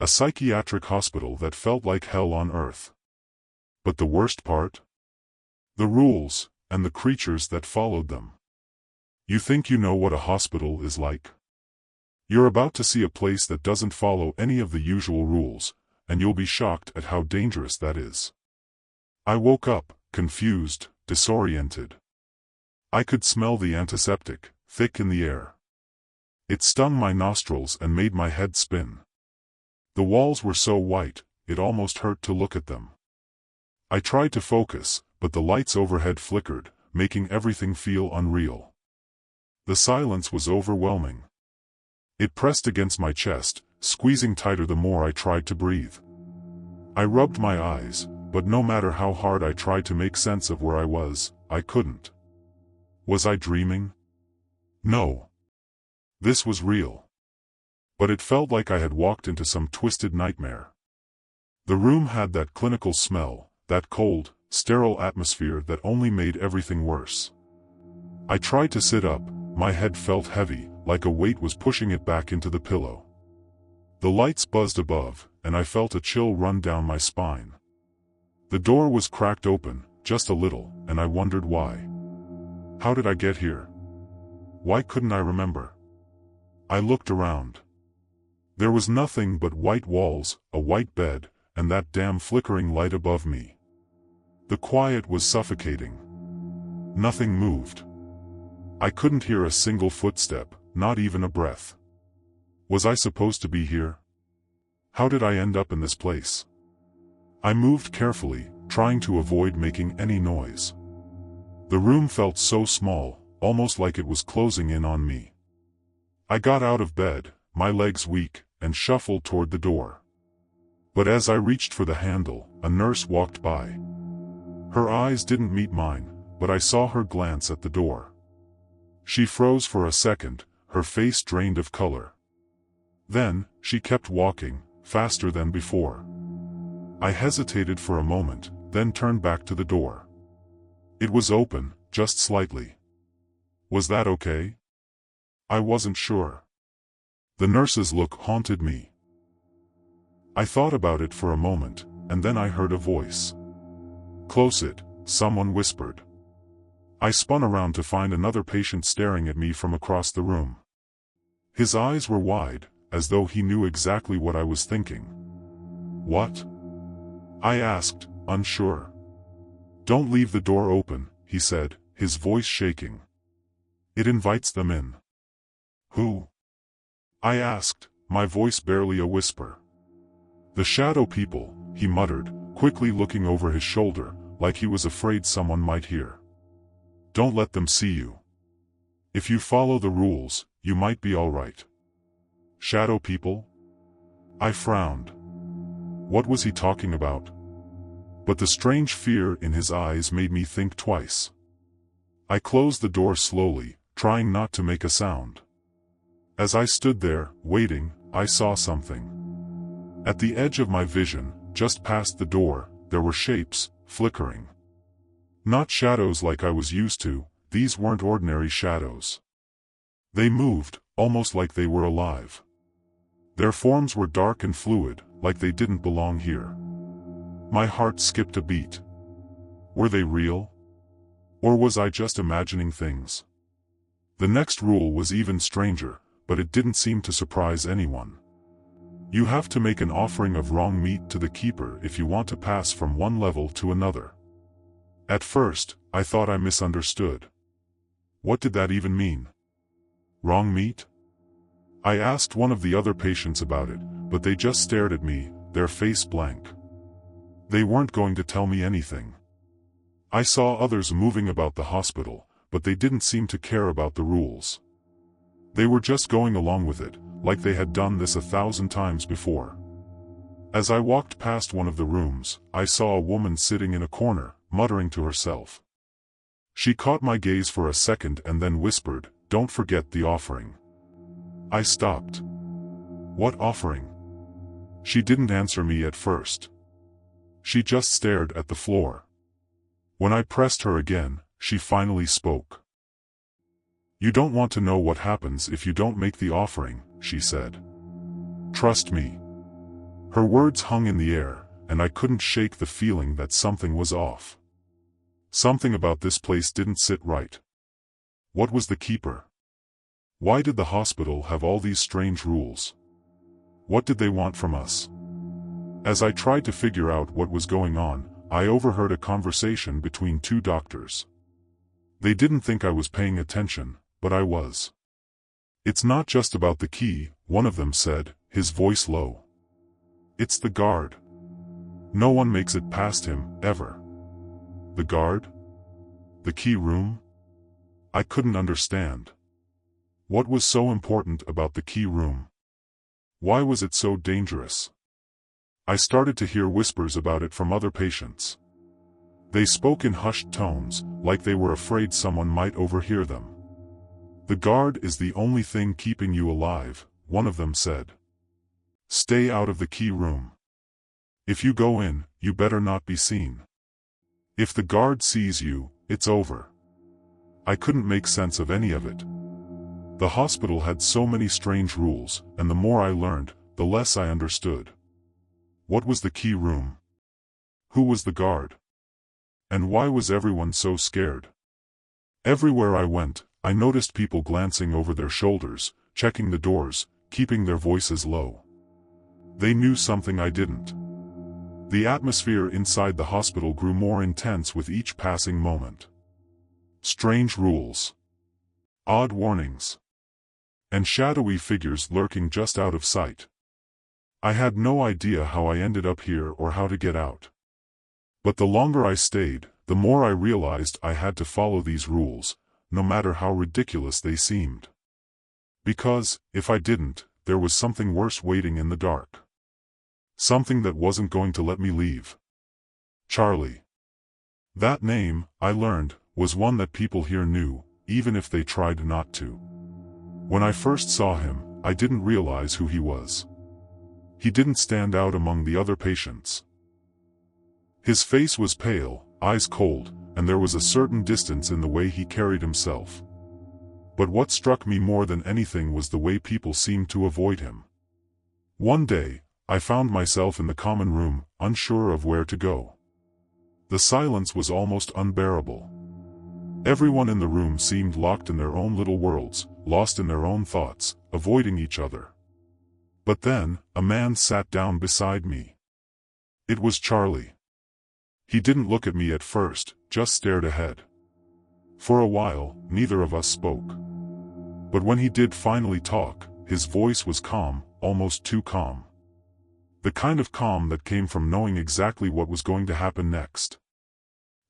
A psychiatric hospital that felt like hell on earth. But the worst part? The rules, and the creatures that followed them. You think you know what a hospital is like? You're about to see a place that doesn't follow any of the usual rules, and you'll be shocked at how dangerous that is. I woke up, confused, disoriented. I could smell the antiseptic, thick in the air. It stung my nostrils and made my head spin. The walls were so white, it almost hurt to look at them. I tried to focus, but the lights overhead flickered, making everything feel unreal. The silence was overwhelming. It pressed against my chest, squeezing tighter the more I tried to breathe. I rubbed my eyes, but no matter how hard I tried to make sense of where I was, I couldn't. Was I dreaming? No. This was real. But it felt like I had walked into some twisted nightmare. The room had that clinical smell, that cold, sterile atmosphere that only made everything worse. I tried to sit up, my head felt heavy, like a weight was pushing it back into the pillow. The lights buzzed above, and I felt a chill run down my spine. The door was cracked open, just a little, and I wondered why. How did I get here? Why couldn't I remember? I looked around. There was nothing but white walls, a white bed, and that damn flickering light above me. The quiet was suffocating. Nothing moved. I couldn't hear a single footstep, not even a breath. Was I supposed to be here? How did I end up in this place? I moved carefully, trying to avoid making any noise. The room felt so small, almost like it was closing in on me. I got out of bed, my legs weak, and shuffled toward the door. But as I reached for the handle, a nurse walked by. Her eyes didn't meet mine, but I saw her glance at the door. She froze for a second, her face drained of color. Then, she kept walking, faster than before. I hesitated for a moment, then turned back to the door. It was open, just slightly. Was that okay? I wasn't sure. The nurse's look haunted me. I thought about it for a moment, and then I heard a voice. "Close it," someone whispered. I spun around to find another patient staring at me from across the room. His eyes were wide, as though he knew exactly what I was thinking. "What?" I asked, unsure. "Don't leave the door open," he said, his voice shaking. "It invites them in." "Who?" I asked, my voice barely a whisper. "The shadow people," he muttered, quickly looking over his shoulder, like he was afraid someone might hear. "Don't let them see you. If you follow the rules, you might be all right." Shadow people? I frowned. What was he talking about? But the strange fear in his eyes made me think twice. I closed the door slowly, trying not to make a sound. As I stood there, waiting, I saw something. At the edge of my vision, just past the door, there were shapes, flickering. Not shadows like I was used to, these weren't ordinary shadows. They moved, almost like they were alive. Their forms were dark and fluid, like they didn't belong here. My heart skipped a beat. Were they real? Or was I just imagining things? The next rule was even stranger, but it didn't seem to surprise anyone. You have to make an offering of wrong meat to the keeper if you want to pass from one level to another. At first, I thought I misunderstood. What did that even mean? Wrong meat? I asked one of the other patients about it, but they just stared at me, their face blank. They weren't going to tell me anything. I saw others moving about the hospital, but they didn't seem to care about the rules. They were just going along with it, like they had done this 1,000 times before. As I walked past one of the rooms, I saw a woman sitting in a corner, muttering to herself. She caught my gaze for a second and then whispered, "Don't forget the offering." I stopped. What offering? She didn't answer me at first. She just stared at the floor. When I pressed her again, she finally spoke. "You don't want to know what happens if you don't make the offering," she said. "Trust me." Her words hung in the air, and I couldn't shake the feeling that something was off. Something about this place didn't sit right. What was the keeper? Why did the hospital have all these strange rules? What did they want from us? As I tried to figure out what was going on, I overheard a conversation between two doctors. They didn't think I was paying attention, but I was. "It's not just about the key," one of them said, his voice low. "It's the guard. No one makes it past him, ever." The guard? The key room? I couldn't understand. What was so important about the key room? Why was it so dangerous? I started to hear whispers about it from other patients. They spoke in hushed tones, like they were afraid someone might overhear them. "The guard is the only thing keeping you alive," one of them said. "Stay out of the key room. If you go in, you better not be seen. If the guard sees you, it's over." I couldn't make sense of any of it. The hospital had so many strange rules, and the more I learned, the less I understood. What was the key room? Who was the guard? And why was everyone so scared? Everywhere I went, I noticed people glancing over their shoulders, checking the doors, keeping their voices low. They knew something I didn't. The atmosphere inside the hospital grew more intense with each passing moment. Strange rules. Odd warnings. And shadowy figures lurking just out of sight. I had no idea how I ended up here or how to get out. But the longer I stayed, the more I realized I had to follow these rules, no matter how ridiculous they seemed. Because, if I didn't, there was something worse waiting in the dark. Something that wasn't going to let me leave. Charlie. That name, I learned, was one that people here knew, even if they tried not to. When I first saw him, I didn't realize who he was. He didn't stand out among the other patients. His face was pale, eyes cold, and there was a certain distance in the way he carried himself. But what struck me more than anything was the way people seemed to avoid him. One day, I found myself in the common room, unsure of where to go. The silence was almost unbearable. Everyone in the room seemed locked in their own little worlds, lost in their own thoughts, avoiding each other. But then, a man sat down beside me. It was Charlie. He didn't look at me at first, just stared ahead. For a while, neither of us spoke. But when he did finally talk, his voice was calm, almost too calm. The kind of calm that came from knowing exactly what was going to happen next.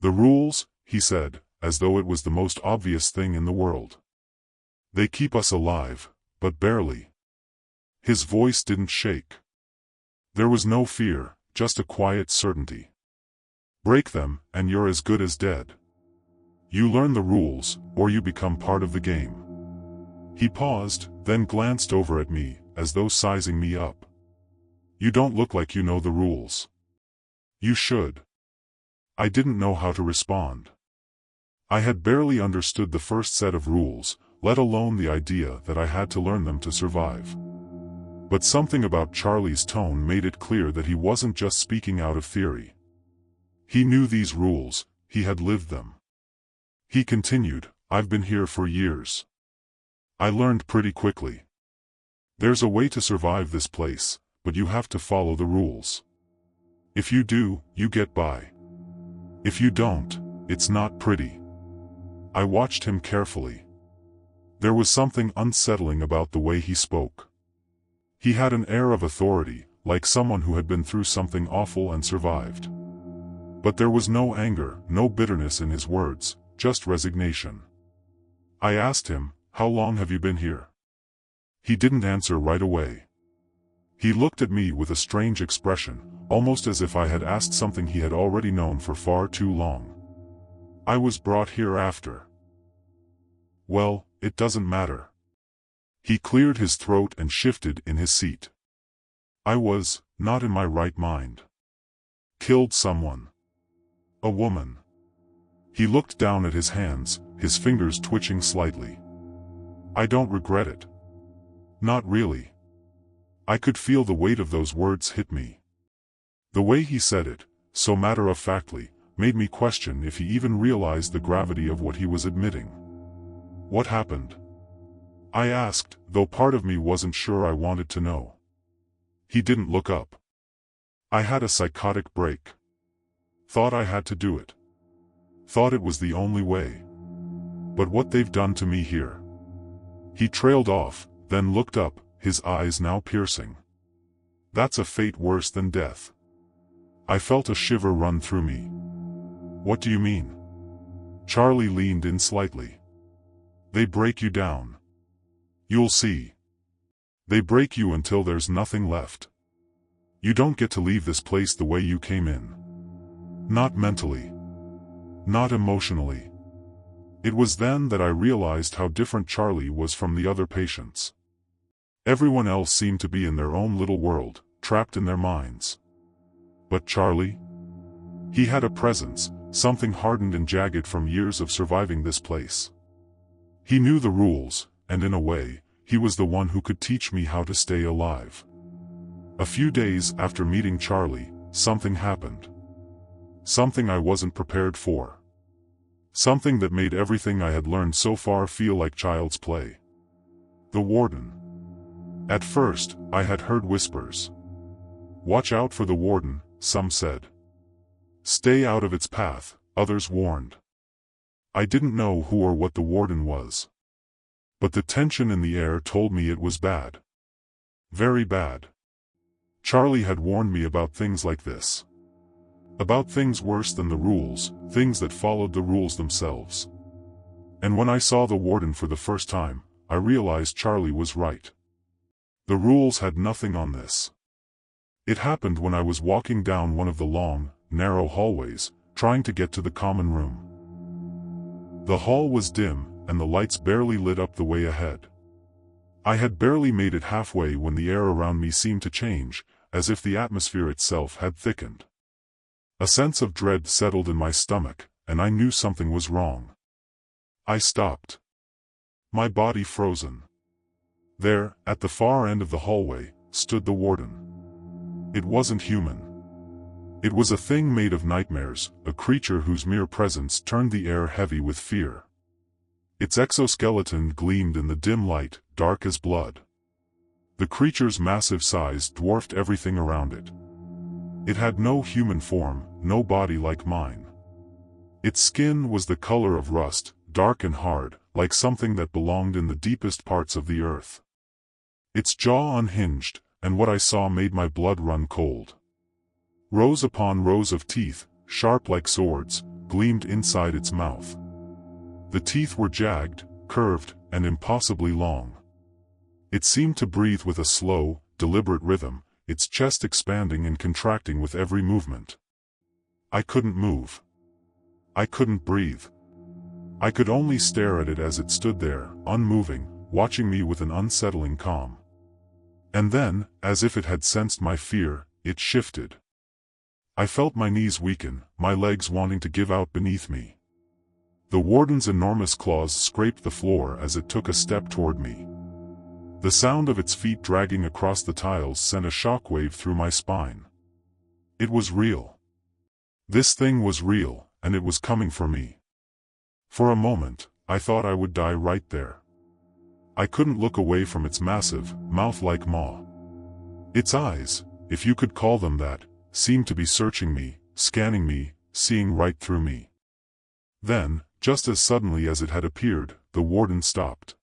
"The rules," he said, as though it was the most obvious thing in the world. "They keep us alive, but barely." His voice didn't shake. There was no fear, just a quiet certainty. "Break them, and you're as good as dead. You learn the rules, or you become part of the game." He paused, then glanced over at me, as though sizing me up. "You don't look like you know the rules. You should." I didn't know how to respond. I had barely understood the first set of rules, let alone the idea that I had to learn them to survive. But something about Charlie's tone made it clear that he wasn't just speaking out of theory. He knew these rules, he had lived them. He continued, "I've been here for years. I learned pretty quickly. There's a way to survive this place, but you have to follow the rules. If you do, you get by. If you don't, it's not pretty." I watched him carefully. There was something unsettling about the way he spoke. He had an air of authority, like someone who had been through something awful and survived. But there was no anger, no bitterness in his words, just resignation. I asked him, "How long have you been here?" He didn't answer right away. He looked at me with a strange expression, almost as if I had asked something he had already known for far too long. "I was brought here after." "Well, it doesn't matter." He cleared his throat and shifted in his seat. "I was, not in my right mind. Killed someone. A woman." He looked down at his hands, his fingers twitching slightly. "I don't regret it. Not really. I could feel the weight of those words hit me. The way he said it, so matter-of-factly, made me question if he even realized the gravity of what he was admitting. What happened? I asked, though part of me wasn't sure I wanted to know. He didn't look up. I had a psychotic break. Thought I had to do it. Thought it was the only way. But what they've done to me here. He trailed off, then looked up, his eyes now piercing. That's a fate worse than death. I felt a shiver run through me. What do you mean? Charlie leaned in slightly. They break you down. You'll see. They break you until there's nothing left. You don't get to leave this place the way you came in. Not mentally. Not emotionally. It was then that I realized how different Charlie was from the other patients. Everyone else seemed to be in their own little world, trapped in their minds. But Charlie? He had a presence, something hardened and jagged from years of surviving this place. He knew the rules, and in a way, he was the one who could teach me how to stay alive. A few days after meeting Charlie, something happened. Something I wasn't prepared for. Something that made everything I had learned so far feel like child's play. The warden. At first, I had heard whispers. Watch out for the warden, some said. Stay out of its path, others warned. I didn't know who or what the warden was. But the tension in the air told me it was bad. Very bad. Charlie had warned me about things like this. About things worse than the rules, things that followed the rules themselves. And when I saw the warden for the first time, I realized Charlie was right. The rules had nothing on this. It happened when I was walking down one of the long, narrow hallways, trying to get to the common room. The hall was dim, and the lights barely lit up the way ahead. I had barely made it halfway when the air around me seemed to change, as if the atmosphere itself had thickened. A sense of dread settled in my stomach, and I knew something was wrong. I stopped. My body frozen. There, at the far end of the hallway, stood the warden. It wasn't human. It was a thing made of nightmares, a creature whose mere presence turned the air heavy with fear. Its exoskeleton gleamed in the dim light, dark as blood. The creature's massive size dwarfed everything around it. It had no human form, no body like mine. Its skin was the color of rust, dark and hard, like something that belonged in the deepest parts of the earth. Its jaw unhinged, and what I saw made my blood run cold. Rows upon rows of teeth, sharp like swords, gleamed inside its mouth. The teeth were jagged, curved, and impossibly long. It seemed to breathe with a slow, deliberate rhythm, its chest expanding and contracting with every movement. I couldn't move. I couldn't breathe. I could only stare at it as it stood there, unmoving, watching me with an unsettling calm. And then, as if it had sensed my fear, it shifted. I felt my knees weaken, my legs wanting to give out beneath me. The warden's enormous claws scraped the floor as it took a step toward me. The sound of its feet dragging across the tiles sent a shockwave through my spine. It was real. This thing was real, and it was coming for me. For a moment, I thought I would die right there. I couldn't look away from its massive, mouth-like maw. Its eyes, if you could call them that, seemed to be searching me, scanning me, seeing right through me. Then, just as suddenly as it had appeared, the warden stopped.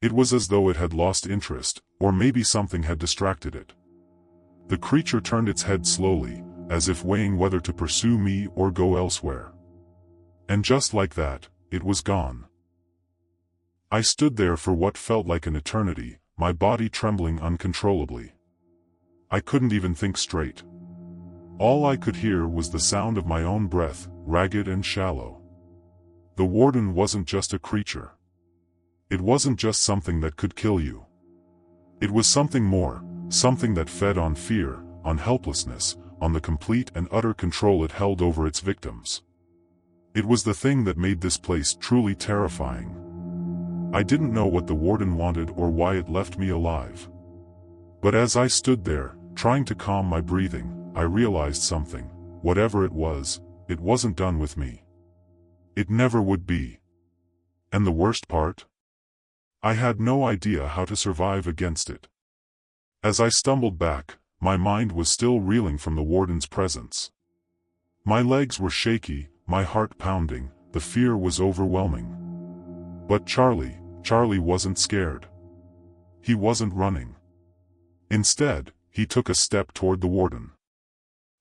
It was as though it had lost interest, or maybe something had distracted it. The creature turned its head slowly, as if weighing whether to pursue me or go elsewhere. And just like that, it was gone. I stood there for what felt like an eternity, my body trembling uncontrollably. I couldn't even think straight. All I could hear was the sound of my own breath, ragged and shallow. The warden wasn't just a creature. It wasn't just something that could kill you. It was something more, something that fed on fear, on helplessness, on the complete and utter control it held over its victims. It was the thing that made this place truly terrifying. I didn't know what the warden wanted or why it left me alive. But as I stood there, trying to calm my breathing, I realized something. Whatever it wasn't done with me. It never would be. And the worst part? I had no idea how to survive against it. As I stumbled back, my mind was still reeling from the warden's presence. My legs were shaky, my heart pounding, the fear was overwhelming. But Charlie wasn't scared. He wasn't running. Instead, he took a step toward the warden.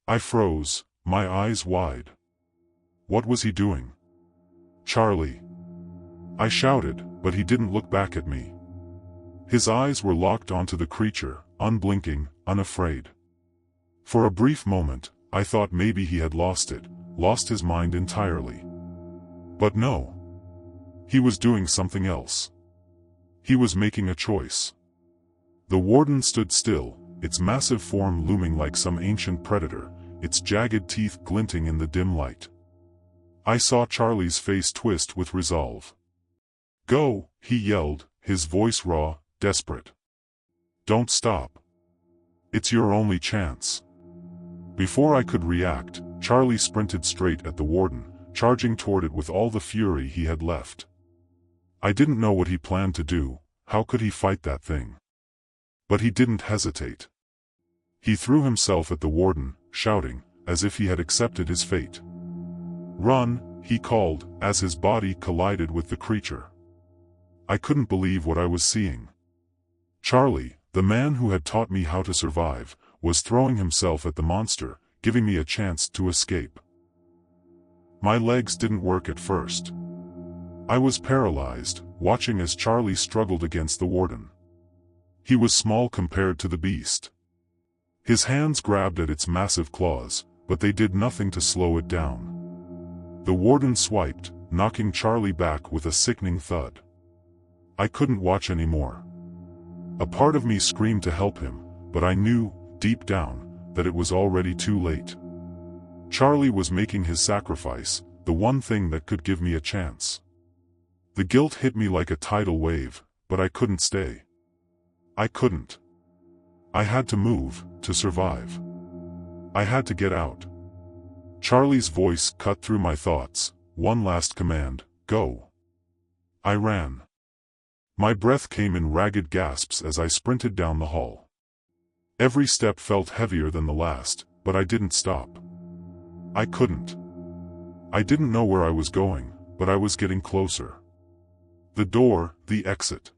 I froze, my eyes wide. What was he doing? "Charlie!" I shouted, but he didn't look back at me. His eyes were locked onto the creature, unblinking, unafraid. For a brief moment, I thought maybe he had lost his mind entirely. But no. He was doing something else. He was making a choice. The warden stood still, its massive form looming like some ancient predator, its jagged teeth glinting in the dim light. I saw Charlie's face twist with resolve. "Go," he yelled, his voice raw, desperate. "Don't stop. It's your only chance." Before I could react, Charlie sprinted straight at the warden, charging toward it with all the fury he had left. I didn't know what he planned to do. How could he fight that thing? But he didn't hesitate. He threw himself at the warden, shouting, as if he had accepted his fate. "Run," he called, as his body collided with the creature. I couldn't believe what I was seeing. Charlie, the man who had taught me how to survive, was throwing himself at the monster, giving me a chance to escape. My legs didn't work at first. I was paralyzed, watching as Charlie struggled against the warden. He was small compared to the beast. His hands grabbed at its massive claws, but they did nothing to slow it down. The warden swiped, knocking Charlie back with a sickening thud. I couldn't watch anymore. A part of me screamed to help him, but I knew, deep down, that it was already too late. Charlie was making his sacrifice, the one thing that could give me a chance. The guilt hit me like a tidal wave, but I couldn't stay. I couldn't. I had to move, to survive. I had to get out. Charlie's voice cut through my thoughts, one last command, "Go." I ran. My breath came in ragged gasps as I sprinted down the hall. Every step felt heavier than the last, but I didn't stop. I couldn't. I didn't know where I was going, but I was getting closer. The door, the exit.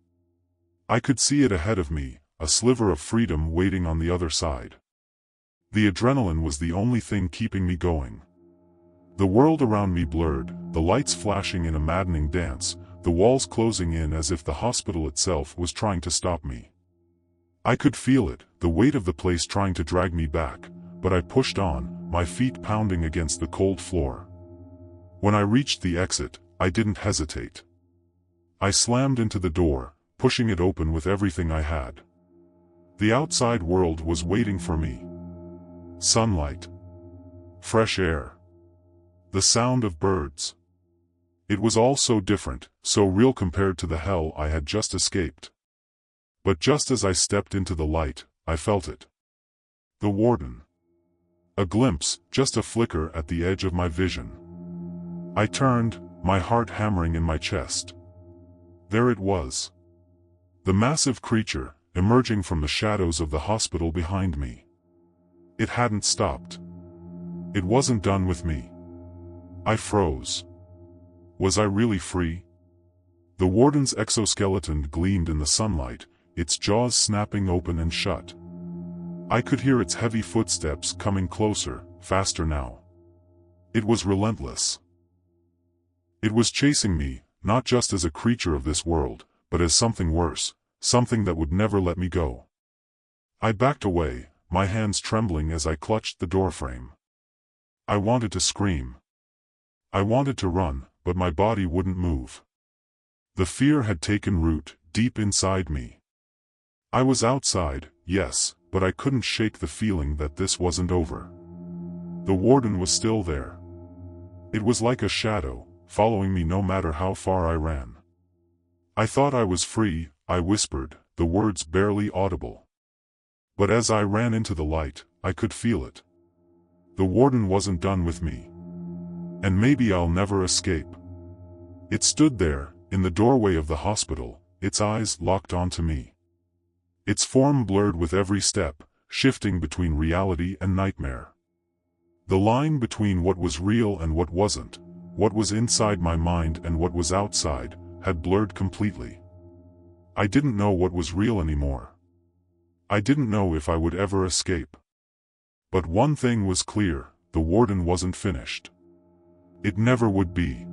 I could see it ahead of me, a sliver of freedom waiting on the other side. The adrenaline was the only thing keeping me going. The world around me blurred, the lights flashing in a maddening dance, the walls closing in as if the hospital itself was trying to stop me. I could feel it, the weight of the place trying to drag me back, but I pushed on, my feet pounding against the cold floor. When I reached the exit, I didn't hesitate. I slammed into the door, pushing it open with everything I had. The outside world was waiting for me. Sunlight. Fresh air. The sound of birds. It was all so different, so real compared to the hell I had just escaped. But just as I stepped into the light, I felt it. The warden. A glimpse, just a flicker at the edge of my vision. I turned, my heart hammering in my chest. There it was. The massive creature, emerging from the shadows of the hospital behind me. It hadn't stopped. It wasn't done with me. I froze. Was I really free? The warden's exoskeleton gleamed in the sunlight, its jaws snapping open and shut. I could hear its heavy footsteps coming closer, faster now. It was relentless. It was chasing me, not just as a creature of this world, but as something worse, something that would never let me go. I backed away, my hands trembling as I clutched the doorframe. I wanted to scream. I wanted to run, but my body wouldn't move. The fear had taken root, deep inside me. I was outside, yes, but I couldn't shake the feeling that this wasn't over. The warden was still there. It was like a shadow, following me no matter how far I ran. I thought I was free, I whispered, the words barely audible. But as I ran into the light, I could feel it. The warden wasn't done with me. And maybe I'll never escape. It stood there, in the doorway of the hospital, its eyes locked onto me. Its form blurred with every step, shifting between reality and nightmare. The line between what was real and what wasn't, what was inside my mind and what was outside, had blurred completely. I didn't know what was real anymore. I didn't know if I would ever escape. But one thing was clear, the warden wasn't finished. It never would be.